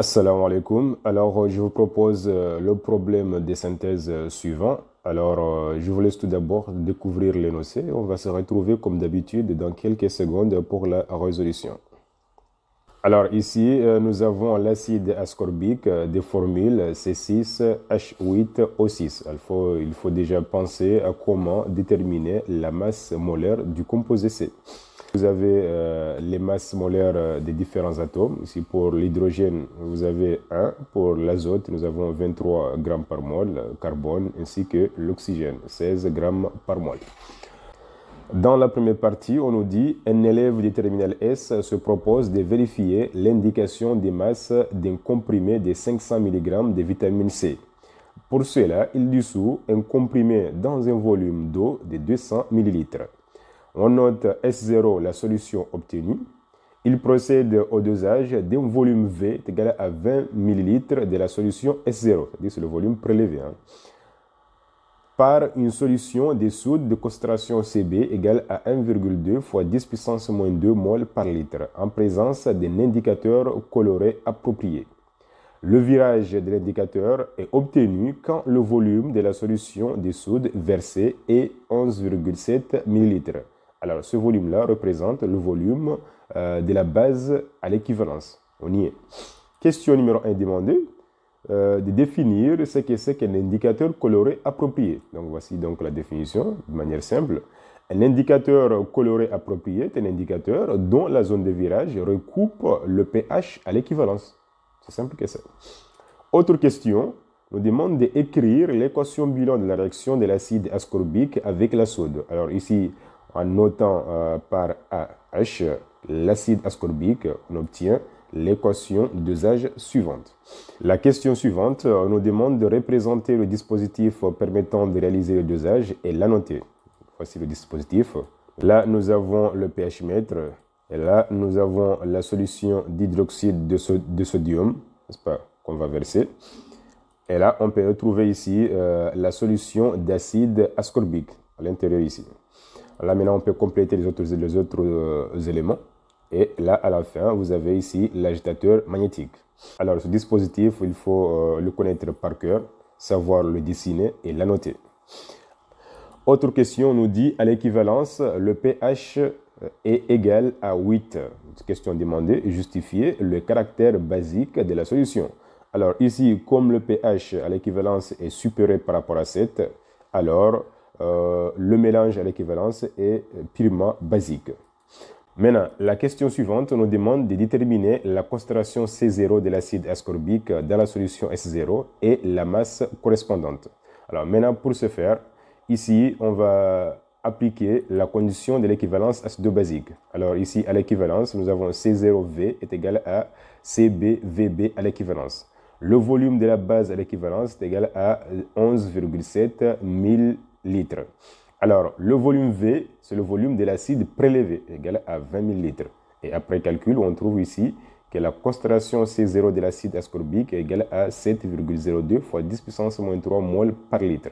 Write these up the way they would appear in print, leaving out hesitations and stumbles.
Assalamu alaikum. Alors, je vous propose le problème des synthèses suivant. Alors, je vous laisse tout d'abord découvrir l'énoncé. On va se retrouver comme d'habitude dans quelques secondes pour la résolution. Alors ici, nous avons l'acide ascorbique des formules C6H8O6. Il faut déjà penser à comment déterminer la masse molaire du composé C. Vous avez les masses molaires des différents atomes. Ici, pour l'hydrogène, vous avez 1. Pour l'azote, nous avons 23 grammes par mol, carbone, ainsi que l'oxygène, 16 grammes par mol. Dans la première partie, on nous dit un élève du terminal S se propose de vérifier l'indication des masses d'un comprimé de 500 mg de vitamine C. Pour cela, il dissout un comprimé dans un volume d'eau de 200 ml. On note S0 la solution obtenue. Il procède au dosage d'un volume V égal à 20 ml de la solution S0, c'est-à-dire c'est le volume prélevé. Par une solution de soude de concentration Cb égale à 1,2 fois 10 puissance moins 2 mol par litre, en présence d'un indicateur coloré approprié. Le virage de l'indicateur est obtenu quand le volume de la solution de soude versée est 11,7 ml. Alors, ce volume-là représente le volume de la base à l'équivalence. On y est. Question numéro 1 demandée. De définir ce que c'est qu'un indicateur coloré approprié. Donc voici donc la définition de manière simple. Un indicateur coloré approprié est un indicateur dont la zone de virage recoupe le pH à l'équivalence. C'est simple que ça. Autre question, nous demande d'écrire l'équation bilan de la réaction de l'acide ascorbique avec la soude. Alors ici, en notant par AH l'acide ascorbique, on obtient l'équation de dosage suivante. La question suivante nous demande de représenter le dispositif permettant de réaliser le dosage et l'annoter. Voici le dispositif. Là, nous avons le pH mètre. Et là, nous avons la solution d'hydroxyde de sodium, n'est-ce pas, qu'on va verser. Et là, on peut retrouver ici la solution d'acide ascorbique à l'intérieur ici. Là, maintenant, on peut compléter les autres éléments. Et là, à la fin, vous avez ici l'agitateur magnétique. Alors, ce dispositif, il faut le connaître par cœur, savoir le dessiner et l'annoter. Autre question nous dit, à l'équivalence, le pH est égal à 8. Question demandée, justifier le caractère basique de la solution. Alors ici, comme le pH à l'équivalence est supérieur par rapport à 7, alors le mélange à l'équivalence est purement basique. Maintenant, la question suivante nous demande de déterminer la concentration C0 de l'acide ascorbique dans la solution S0 et la masse correspondante. Alors maintenant, pour ce faire, ici, on va appliquer la condition de l'équivalence acido basique. Alors ici, à l'équivalence, nous avons C0V est égal à CBVB à l'équivalence. Le volume de la base à l'équivalence est égal à 11,7 000 litres. Alors, le volume V, c'est le volume de l'acide prélevé, égal à 20 000 litres. Et après calcul, on trouve ici que la concentration C0 de l'acide ascorbique est égale à 7,02 fois 10 puissance moins 3 mol par litre.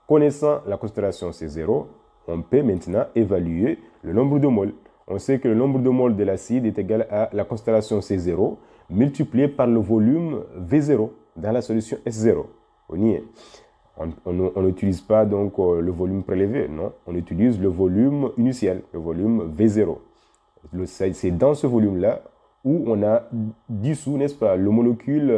Connaissant la concentration C0, on peut maintenant évaluer le nombre de moles. On sait que le nombre de moles de l'acide est égal à la concentration C0 multiplié par le volume V0 dans la solution S0. On y est. On n'utilise pas donc le volume prélevé, non. On utilise le volume initial, le volume V0. C'est dans ce volume-là où on a dissous, n'est-ce pas, le molécule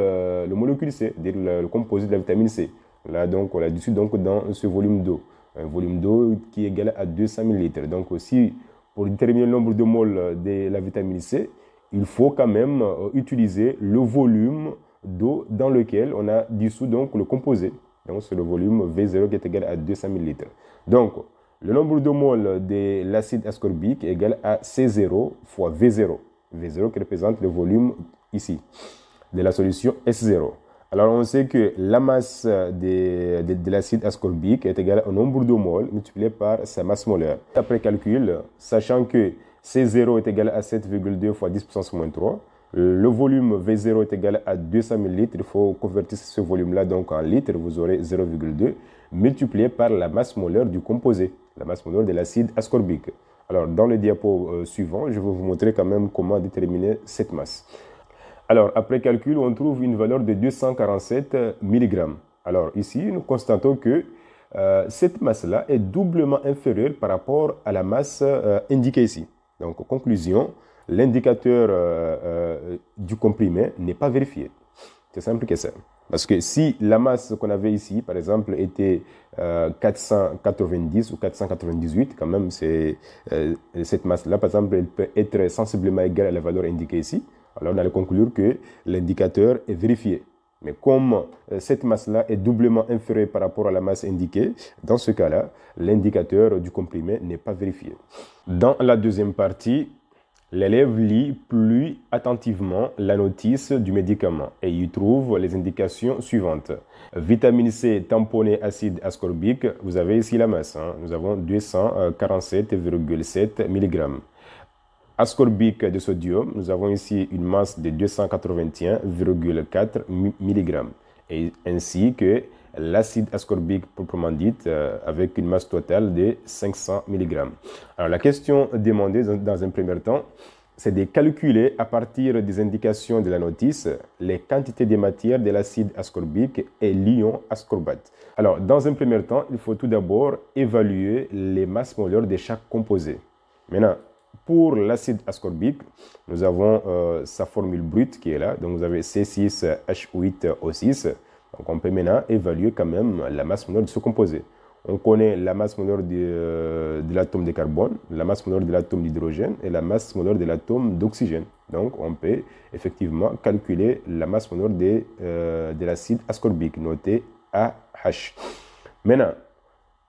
C, c'est-à-dire le composé de la vitamine C. Là, donc, on l'a dissous donc, dans ce volume d'eau. Un volume d'eau qui est égal à 200 ml. Donc, aussi, pour déterminer le nombre de moles de la vitamine C, il faut quand même utiliser le volume d'eau dans lequel on a dissous donc, le composé. Donc, c'est le volume V0 qui est égal à 200 ml. Donc, le nombre de moles de l'acide ascorbique est égal à C0 fois V0. V0 qui représente le volume ici de la solution S0. Alors, on sait que la masse de l'acide ascorbique est égale au nombre de moles multiplié par sa masse molaire. Après calcul, sachant que C0 est égal à 7,2 fois 10 puissance moins 3, le volume V0 est égal à 200 000 litres. Il faut convertir ce volume-là donc en litres. Vous aurez 0,2 multiplié par la masse molaire du composé, la masse molaire de l'acide ascorbique. Alors, dans le diapo suivant, je vais vous montrer quand même comment déterminer cette masse. Alors, après calcul, on trouve une valeur de 247 mg. Alors, ici, nous constatons que cette masse-là est doublement inférieure par rapport à la masse indiquée ici. Donc, conclusion, l'indicateur du comprimé n'est pas vérifié. C'est simple que ça. Parce que si la masse qu'on avait ici, par exemple, était 490 ou 498, quand même, cette masse-là, par exemple, elle peut être sensiblement égale à la valeur indiquée ici. Alors, on allait conclure que l'indicateur est vérifié. Mais comme cette masse-là est doublement inférieure par rapport à la masse indiquée, dans ce cas-là, l'indicateur du comprimé n'est pas vérifié. Dans la deuxième partie, l'élève lit plus attentivement la notice du médicament et y trouve les indications suivantes. Vitamine C tamponnée acide ascorbique, vous avez ici la masse, nous avons 247,7 mg. Ascorbique de sodium, nous avons ici une masse de 281,4 mg. Et ainsi que l'acide ascorbique proprement dite avec une masse totale de 500 mg. Alors la question demandée dans un premier temps, c'est de calculer à partir des indications de la notice les quantités de matière de l'acide ascorbique et l'ion ascorbate. Alors dans un premier temps, il faut tout d'abord évaluer les masses molaires de chaque composé. Maintenant, pour l'acide ascorbique, nous avons sa formule brute qui est là. Donc vous avez C6H8O6. Donc on peut maintenant évaluer quand même la masse molaire de ce composé. On connaît la masse molaire de l'atome de carbone, la masse molaire de l'atome d'hydrogène et la masse molaire de l'atome d'oxygène. Donc on peut effectivement calculer la masse molaire de l'acide ascorbique, noté AH. Maintenant,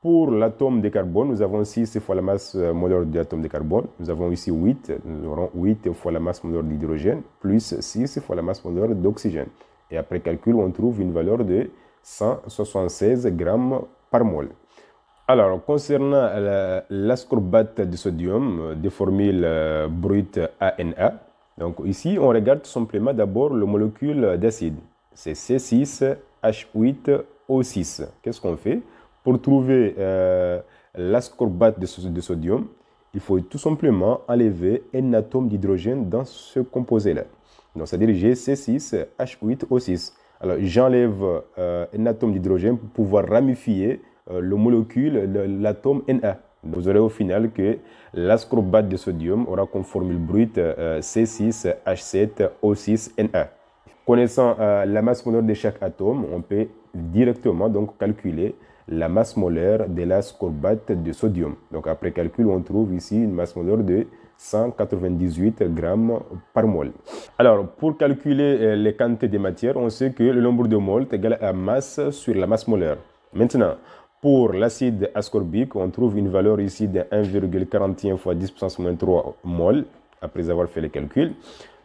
pour l'atome de carbone, nous avons 6 fois la masse molaire de l'atome de carbone. Nous avons ici 8. Nous aurons 8 fois la masse molaire d'hydrogène, plus 6 fois la masse molaire d'oxygène. Et après calcul, on trouve une valeur de 176 grammes par mol. Alors, concernant l'ascorbate de sodium, des formules brutes ANA, donc ici, on regarde tout simplement d'abord le molécule d'acide. C'est C6H8O6. Qu'est-ce qu'on fait? Pour trouver l'ascorbate de sodium, il faut tout simplement enlever un atome d'hydrogène dans ce composé-là. Donc, c'est-à-dire j'ai C6H8O6. Alors, j'enlève un atome d'hydrogène pour pouvoir ramifier le molécule de l'atome Na. Donc, vous aurez au final que l'ascorbate de sodium aura comme formule brute C6H7O6Na. Connaissant la masse molaire de chaque atome, on peut directement donc calculer la masse molaire de l'ascorbate de sodium. Donc après calcul, on trouve ici une masse molaire de 198 grammes par mol. Alors pour calculer les quantités de matière, on sait que le nombre de moles est égal à la masse sur la masse molaire. Maintenant, pour l'acide ascorbique, on trouve une valeur ici de 1,41 fois 10 puissance moins 3 mol, après avoir fait les calculs.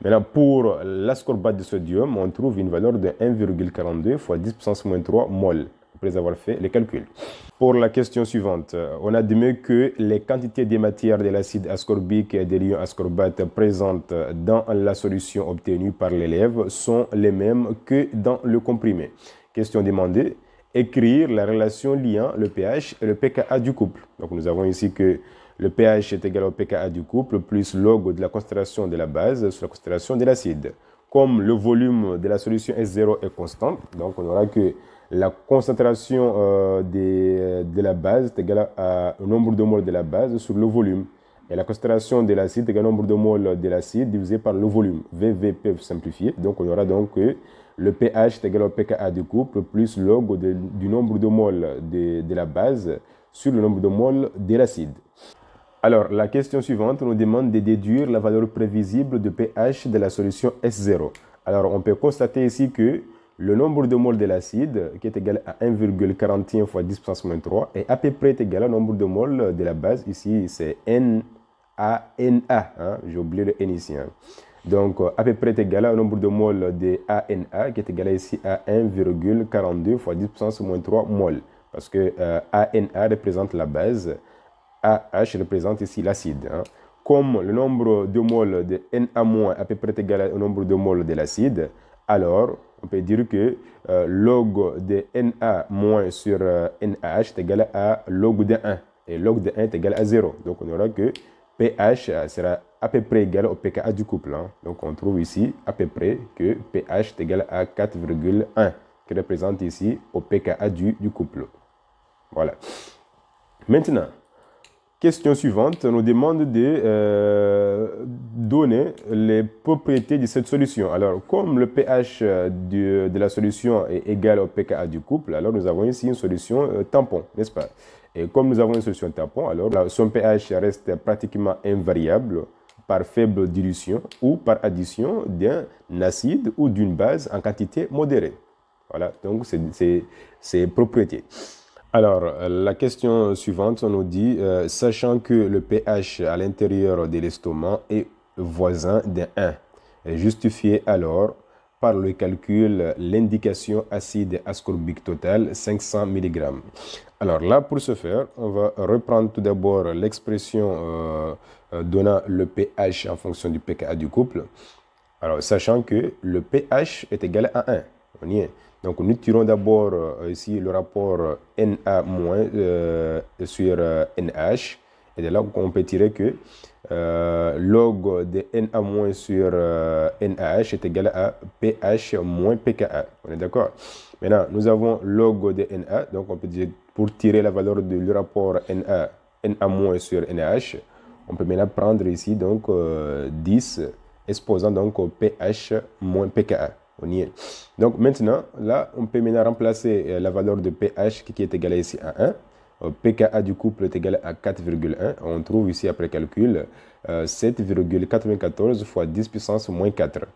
Maintenant, pour l'ascorbate de sodium, on trouve une valeur de 1,42 fois 10 puissance moins 3 mol, après avoir fait les calculs. Pour la question suivante, on admet que les quantités de matière de l'acide ascorbique et de l'ion ascorbate présentes dans la solution obtenue par l'élève sont les mêmes que dans le comprimé. Question demandée, écrire la relation liant le pH et le pKa du couple. Donc nous avons ici que le pH est égal au pKa du couple plus log de la concentration de la base sur la concentration de l'acide. Comme le volume de la solution S0 est constant, donc on aura que la concentration de la base est égale au nombre de moles de la base sur le volume. Et la concentration de l'acide est égale au nombre de moles de l'acide divisé par le volume. VVP simplifié. Donc on aura donc que le pH est égal au pKa du couple plus log du nombre de moles de la base sur le nombre de moles de l'acide. Alors, la question suivante nous demande de déduire la valeur prévisible de pH de la solution S0. Alors, on peut constater ici que le nombre de moles de l'acide, qui est égal à 1,41 fois 10 puissance moins 3, est à peu près égal au nombre de moles de la base. Ici, c'est NaNA. J'ai oublié le N ici. Donc, à peu près égal au nombre de moles de ANA, qui est égal ici à 1,42 fois 10 puissance moins 3 moles. Parce que ANA représente la base. AH représente ici l'acide. Comme le nombre de moles de Na- est à peu près égal au nombre de moles de l'acide, alors on peut dire que log de Na- sur NaH est égal à log de 1. Et log de 1 est égal à 0. Donc on aura que pH sera à peu près égal au pKa du couple. Hein. Donc, on trouve ici à peu près que pH est égal à 4,1, qui représente ici au pKa du couple. Voilà. Maintenant, question suivante nous demande de donner les propriétés de cette solution. Alors, comme le pH de la solution est égal au pKa du couple, alors nous avons ici une solution tampon, n'est-ce pas? Et comme nous avons une solution tampon, alors son pH reste pratiquement invariable par faible dilution ou par addition d'un acide ou d'une base en quantité modérée. Voilà, donc c'est propriétés. Alors, la question suivante, on nous dit, sachant que le pH à l'intérieur de l'estomac est voisin de 1, justifiez alors par le calcul l'indication acide ascorbique total 500 mg. Alors là, pour ce faire, on va reprendre tout d'abord l'expression donnant le pH en fonction du pKa du couple. Alors, sachant que le pH est égal à 1, on y est. Donc, nous tirons d'abord ici le rapport Na- sur NH. Et de là, on peut tirer que log de Na- sur NaH est égal à pH moins pKa. On est d'accord? Maintenant, nous avons log de Na. Donc, on peut dire, pour tirer la valeur du rapport Na- sur NaH, on peut maintenant prendre ici donc 10 exposant donc au pH moins pKa. On y est. Donc maintenant, là, on peut maintenant remplacer la valeur de pH qui est égale ici à 1. pKa du couple est égal à 4,1. On trouve ici après calcul 7,94 fois 10 puissance moins 4.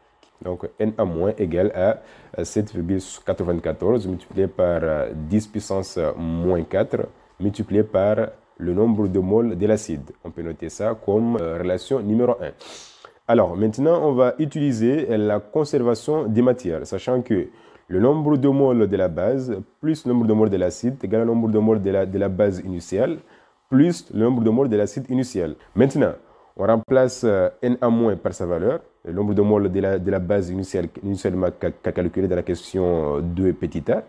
Donc Na- égale à 7,94 multiplié par 10 puissance moins 4 multiplié par le nombre de moles de l'acide. On peut noter ça comme relation numéro 1. Alors, maintenant, on va utiliser la conservation des matières, sachant que le nombre de moles de la base plus le nombre de moles de l'acide est égal au nombre de moles de la base initiale plus le nombre de moles de l'acide initial. Maintenant, on remplace Na- par sa valeur, le nombre de moles de la base initialement calculé dans la question 2 petit a.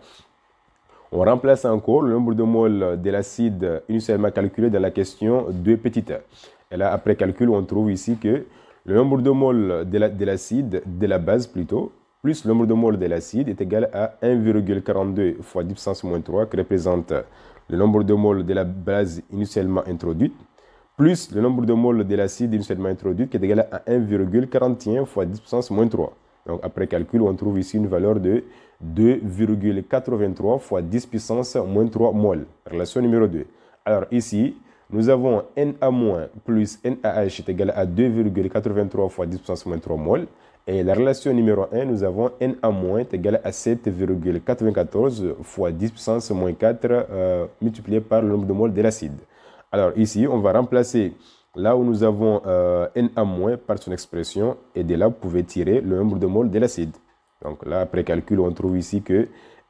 On remplace encore le nombre de moles de l'acide initialement calculé dans la question 2 petit a. Et là, après calcul, on trouve ici que le nombre de moles de l'acide, de la base plutôt, plus le nombre de moles de l'acide est égal à 1,42 fois 10 puissance moins 3, qui représente le nombre de moles de la base initialement introduite, plus le nombre de moles de l'acide initialement introduite, qui est égal à 1,41 fois 10 puissance moins 3. Donc, après calcul, on trouve ici une valeur de 2,83 fois 10 puissance moins 3 moles. Relation numéro 2. Alors, ici, nous avons Na- plus NaH est égal à 2,83 fois 10 puissance moins 3 mol. Et la relation numéro 1, nous avons Na- est égal à 7,94 fois 10 puissance moins 4 multiplié par le nombre de moles de l'acide. Alors ici, on va remplacer là où nous avons Na- par son expression. Et de là, vous pouvez tirer le nombre de moles de l'acide. Donc là, après calcul, on trouve ici que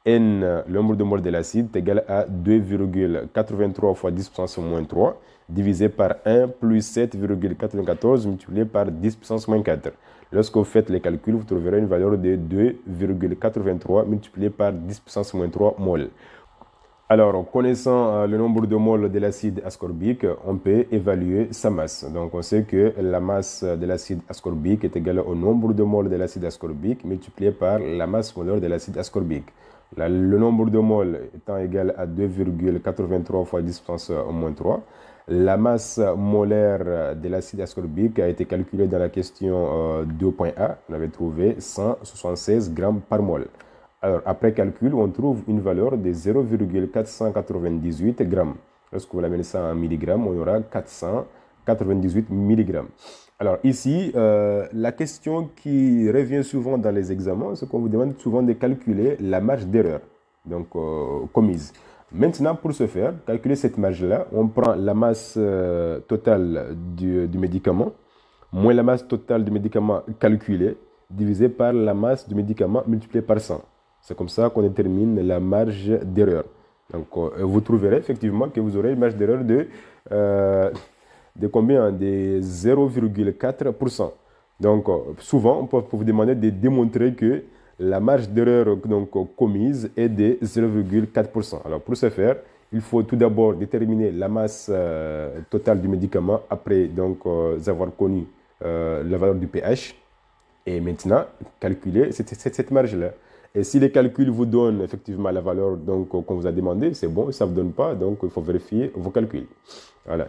le nombre de moles de l'acide est égal à 2,83 fois 10 puissance moins 3 divisé par 1 plus 7,94 multiplié par 10 puissance moins 4. Lorsque vous faites les calculs, vous trouverez une valeur de 2,83 multiplié par 10 puissance moins 3 mol. Alors, connaissant le nombre de moles de l'acide ascorbique, on peut évaluer sa masse. Donc, on sait que la masse de l'acide ascorbique est égale au nombre de moles de l'acide ascorbique multiplié par la masse molaire de l'acide ascorbique. Là, le nombre de moles étant égal à 2,83 fois 10 puissance moins 3. La masse molaire de l'acide ascorbique a été calculée dans la question 2.a. On avait trouvé 176 grammes par mol. Alors, après calcul, on trouve une valeur de 0,498 grammes. Lorsque vous l'amenez ça en milligrammes, on aura 498 milligrammes. Alors ici, la question qui revient souvent dans les examens, c'est qu'on vous demande souvent de calculer la marge d'erreur donc commise. Maintenant, pour ce faire, calculer cette marge-là, on prend la masse totale du médicament moins la masse totale du médicament calculée divisé par la masse du médicament multiplié par 100. C'est comme ça qu'on détermine la marge d'erreur. Donc, vous trouverez effectivement que vous aurez une marge d'erreur de combien? De 0,4%. Donc, souvent, on peut vous demander de démontrer que la marge d'erreur commise est de 0,4%. Alors, pour ce faire, Il faut tout d'abord déterminer la masse totale du médicament après donc avoir connu la valeur du pH. Et maintenant, calculer cette marge-là. Et si les calculs vous donnent effectivement la valeur qu'on vous a demandé, c'est bon. Si ça ne vous donne pas, donc il faut vérifier vos calculs. Voilà.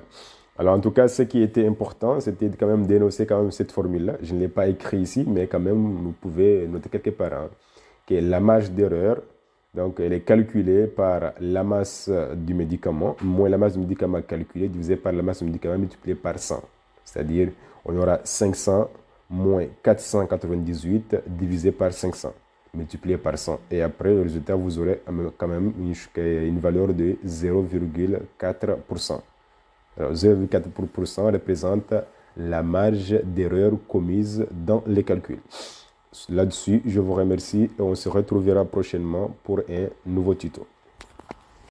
Alors en tout cas, ce qui était important, c'était quand même d'énoncer quand même cette formule-là. Je ne l'ai pas écrit ici, mais quand même, vous pouvez noter quelque part, hein, que la marge d'erreur, donc elle est calculée par la masse du médicament, moins la masse du médicament calculée, divisé par la masse du médicament multiplié par 100. C'est-à-dire, on aura 500 moins 498 divisé par 500, multiplié par 100. Et après, le résultat, vous aurez quand même une valeur de 0,4%. Alors, 0,4% représente la marge d'erreur commise dans les calculs. Là-dessus, je vous remercie et on se retrouvera prochainement pour un nouveau tuto.